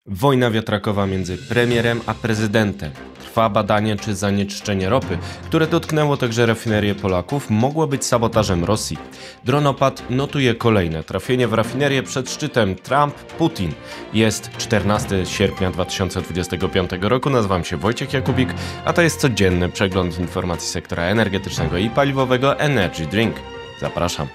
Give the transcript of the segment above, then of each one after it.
Wojna wiatrakowa między premierem a prezydentem. Trwa badanie, czy zanieczyszczenie ropy, które dotknęło także rafinerię Polaków, mogło być sabotażem Rosji. Dronopad notuje kolejne trafienie w rafinerię przed szczytem Trump-Putin. Jest 14 sierpnia 2025 roku, nazywam się Wojciech Jakubik, a to jest codzienny przegląd informacji sektora energetycznego i paliwowego Energy Drink. Zapraszam.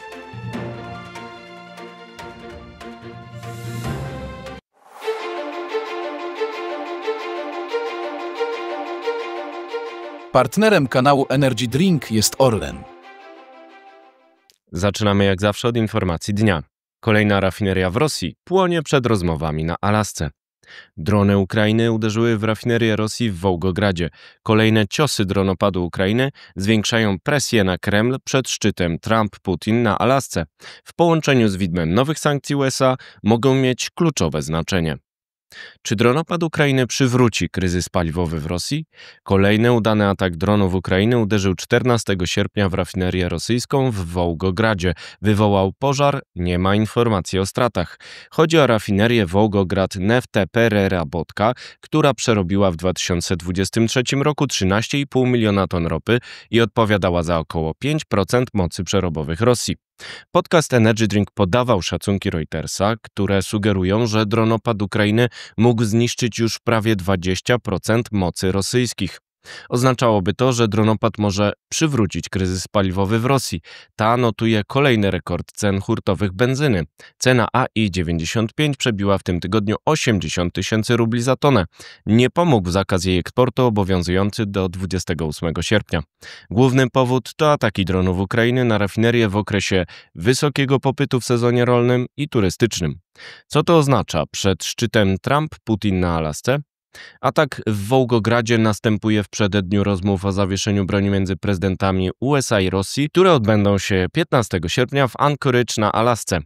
Partnerem kanału Energy Drink jest Orlen. Zaczynamy jak zawsze od informacji dnia. Kolejna rafineria w Rosji płonie przed rozmowami na Alasce. Drony Ukrainy uderzyły w rafinerię Rosji w Wołgogradzie. Kolejne ciosy dronopadu Ukrainy zwiększają presję na Kreml przed szczytem Trump-Putin na Alasce. W połączeniu z widmem nowych sankcji USA mogą mieć kluczowe znaczenie. Czy dronopad Ukrainy przywróci kryzys paliwowy w Rosji? Kolejny udany atak dronów Ukrainy uderzył 14 sierpnia w rafinerię rosyjską w Wołgogradzie. Wywołał pożar, nie ma informacji o stratach. Chodzi o rafinerię Wołgograd Nefte Pererabotka, która przerobiła w 2023 roku 13,5 miliona ton ropy i odpowiadała za około 5% mocy przerobowych Rosji. Podcast Energy Drink podawał szacunki Reutersa, które sugerują, że dronopad Ukrainy mógł zniszczyć już prawie 20% mocy rosyjskich. Oznaczałoby to, że dronopad może przywrócić kryzys paliwowy w Rosji. Ta notuje kolejny rekord cen hurtowych benzyny. Cena AI-95 przebiła w tym tygodniu 80 tysięcy rubli za tonę. Nie pomógł zakaz jej eksportu obowiązujący do 28 sierpnia. Główny powód to ataki dronów Ukrainy na rafinerię w okresie wysokiego popytu w sezonie rolnym i turystycznym. Co to oznacza przed szczytem Trump-Putin na Alasce? Atak w Wołgogradzie następuje w przededniu rozmów o zawieszeniu broni między prezydentami USA i Rosji, które odbędą się 15 sierpnia w Anchorage na Alasce.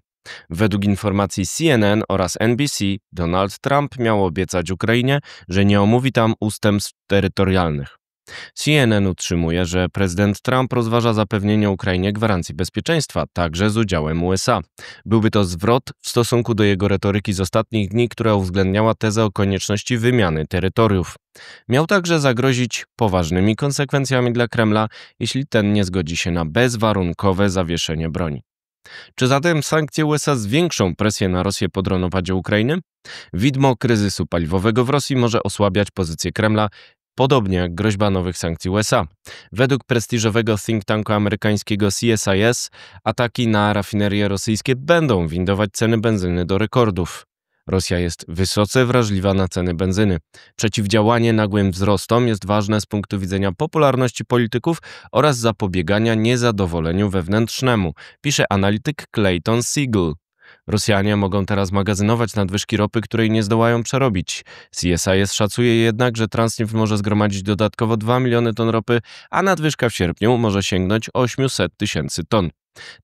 Według informacji CNN oraz NBC, Donald Trump miał obiecać Ukrainie, że nie omówi tam ustępstw terytorialnych. CNN utrzymuje, że prezydent Trump rozważa zapewnienie Ukrainie gwarancji bezpieczeństwa, także z udziałem USA. Byłby to zwrot w stosunku do jego retoryki z ostatnich dni, która uwzględniała tezę o konieczności wymiany terytoriów. Miał także zagrozić poważnymi konsekwencjami dla Kremla, jeśli ten nie zgodzi się na bezwarunkowe zawieszenie broni. Czy zatem sankcje USA zwiększą presję na Rosję po dronopadzie Ukrainy? Widmo kryzysu paliwowego w Rosji może osłabiać pozycję Kremla, podobnie jak groźba nowych sankcji USA. Według prestiżowego think tanku amerykańskiego CSIS ataki na rafinerie rosyjskie będą windować ceny benzyny do rekordów. Rosja jest wysoce wrażliwa na ceny benzyny. Przeciwdziałanie nagłym wzrostom jest ważne z punktu widzenia popularności polityków oraz zapobiegania niezadowoleniu wewnętrznemu, pisze analityk Clayton Siegel. Rosjanie mogą teraz magazynować nadwyżki ropy, której nie zdołają przerobić. CSIS szacuje jednak, że Transneft może zgromadzić dodatkowo 2 miliony ton ropy, a nadwyżka w sierpniu może sięgnąć 800 tysięcy ton.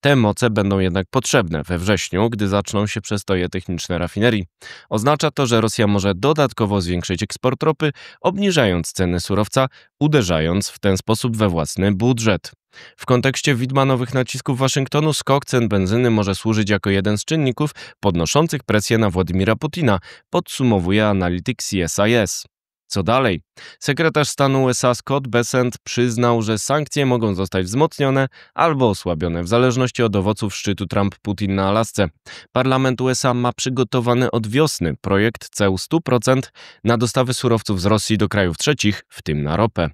Te moce będą jednak potrzebne we wrześniu, gdy zaczną się przestoje techniczne rafinerii. Oznacza to, że Rosja może dodatkowo zwiększyć eksport ropy, obniżając ceny surowca, uderzając w ten sposób we własny budżet. W kontekście widma nowych nacisków Waszyngtonu skok cen benzyny może służyć jako jeden z czynników podnoszących presję na Władimira Putina, podsumowuje analityk CSIS. Co dalej? Sekretarz stanu USA Scott Bessent przyznał, że sankcje mogą zostać wzmocnione albo osłabione w zależności od owoców szczytu Trump-Putin na Alasce. Parlament USA ma przygotowany od wiosny projekt ceł 100% na dostawy surowców z Rosji do krajów trzecich, w tym na ropę.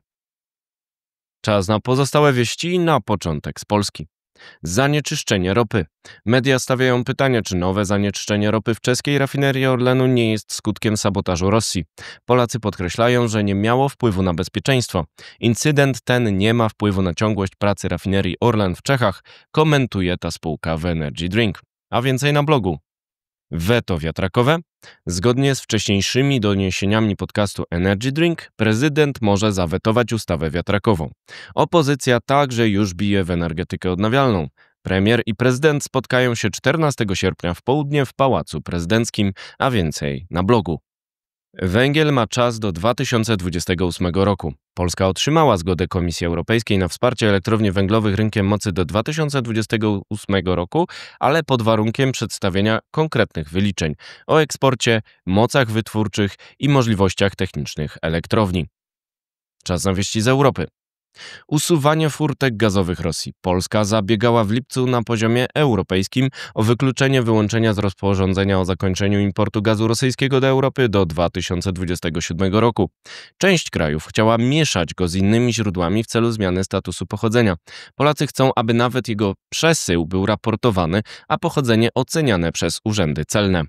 Czas na pozostałe wieści na początek z Polski. Zanieczyszczenie ropy. Media stawiają pytanie, czy nowe zanieczyszczenie ropy w czeskiej rafinerii Orlenu nie jest skutkiem sabotażu Rosji. Polacy podkreślają, że nie miało wpływu na bezpieczeństwo. Incydent ten nie ma wpływu na ciągłość pracy rafinerii Orlen w Czechach, komentuje ta spółka w Energy Drink. A więcej na blogu. Weto wiatrakowe. Zgodnie z wcześniejszymi doniesieniami podcastu Energy Drink, prezydent może zawetować ustawę wiatrakową. Opozycja także już bije w energetykę odnawialną. Premier i prezydent spotkają się 14 sierpnia w południe w Pałacu Prezydenckim, a więcej na blogu. Węgiel ma czas do 2028 roku. Polska otrzymała zgodę Komisji Europejskiej na wsparcie elektrowni węglowych rynkiem mocy do 2028 roku, ale pod warunkiem przedstawienia konkretnych wyliczeń o eksporcie, mocach wytwórczych i możliwościach technicznych elektrowni. Czas na wieści z Europy. Usuwanie furtek gazowych Rosji. Polska zabiegała w lipcu na poziomie europejskim o wykluczenie wyłączenia z rozporządzenia o zakończeniu importu gazu rosyjskiego do Europy do 2027 roku. Część krajów chciała mieszać go z innymi źródłami w celu zmiany statusu pochodzenia. Polacy chcą, aby nawet jego przesył był raportowany, a pochodzenie oceniane przez urzędy celne.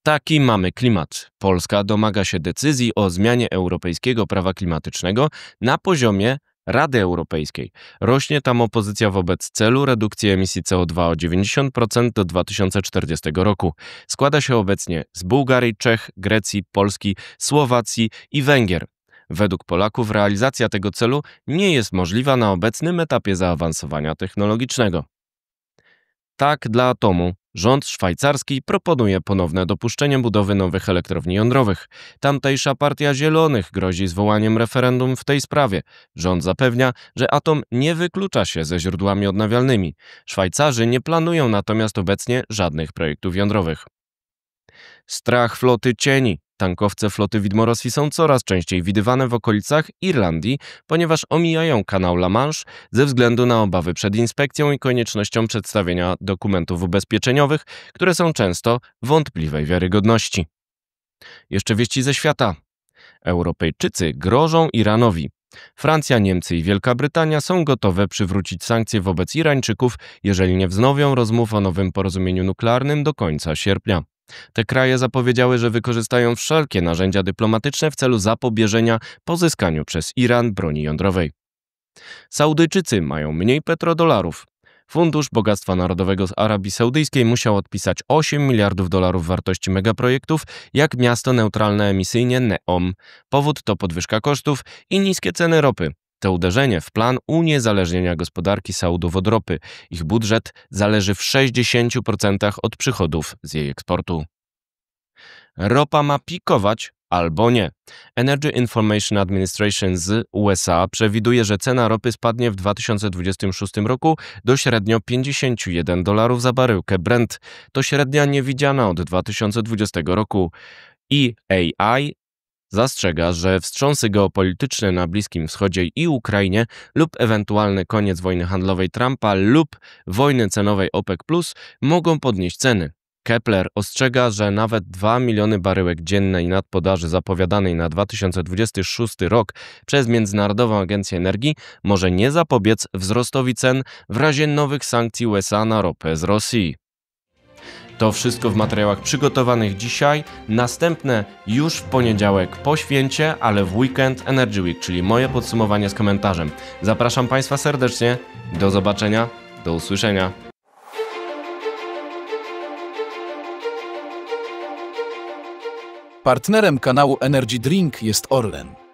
Taki mamy klimat. Polska domaga się decyzji o zmianie europejskiego prawa klimatycznego na poziomie Rady Europejskiej. Rośnie tam opozycja wobec celu redukcji emisji CO2 o 90% do 2040 roku. Składa się obecnie z Bułgarii, Czech, Grecji, Polski, Słowacji i Węgier. Według Polaków realizacja tego celu nie jest możliwa na obecnym etapie zaawansowania technologicznego. Tak dla atomu. Rząd szwajcarski proponuje ponowne dopuszczenie budowy nowych elektrowni jądrowych. Tamtejsza partia Zielonych grozi zwołaniem referendum w tej sprawie. Rząd zapewnia, że atom nie wyklucza się ze źródłami odnawialnymi. Szwajcarzy nie planują natomiast obecnie żadnych projektów jądrowych. Strach floty cieni. Tankowce floty widmo Rosji są coraz częściej widywane w okolicach Irlandii, ponieważ omijają kanał La Manche ze względu na obawy przed inspekcją i koniecznością przedstawienia dokumentów ubezpieczeniowych, które są często wątpliwej wiarygodności. Jeszcze wieści ze świata. Europejczycy grożą Iranowi. Francja, Niemcy i Wielka Brytania są gotowe przywrócić sankcje wobec Irańczyków, jeżeli nie wznowią rozmów o nowym porozumieniu nuklearnym do końca sierpnia. Te kraje zapowiedziały, że wykorzystają wszelkie narzędzia dyplomatyczne w celu zapobieżenia pozyskaniu przez Iran broni jądrowej. Saudyjczycy mają mniej petrodolarów. Fundusz Bogactwa Narodowego z Arabii Saudyjskiej musiał odpisać 8 miliardów dolarów wartości megaprojektów, jak miasto neutralne emisyjnie NEOM. Powód to podwyżka kosztów i niskie ceny ropy. To uderzenie w plan uniezależnienia gospodarki Saudów od ropy. Ich budżet zależy w 60% od przychodów z jej eksportu. Ropa ma pikować albo nie. Energy Information Administration z USA przewiduje, że cena ropy spadnie w 2026 roku do średnio $51 za baryłkę Brent. To średnia niewidziana od 2020 roku. EAI zastrzega, że wstrząsy geopolityczne na Bliskim Wschodzie i Ukrainie lub ewentualny koniec wojny handlowej Trumpa lub wojny cenowej OPEC+ mogą podnieść ceny. Kepler ostrzega, że nawet 2 miliony baryłek dziennej nadpodaży zapowiadanej na 2026 rok przez Międzynarodową Agencję Energii może nie zapobiec wzrostowi cen w razie nowych sankcji USA na ropę z Rosji. To wszystko w materiałach przygotowanych dzisiaj, następne już w poniedziałek po święcie, ale w weekend Energy Week, czyli moje podsumowanie z komentarzem. Zapraszam Państwa serdecznie, do zobaczenia, do usłyszenia. Partnerem kanału Energy Drink jest Orlen.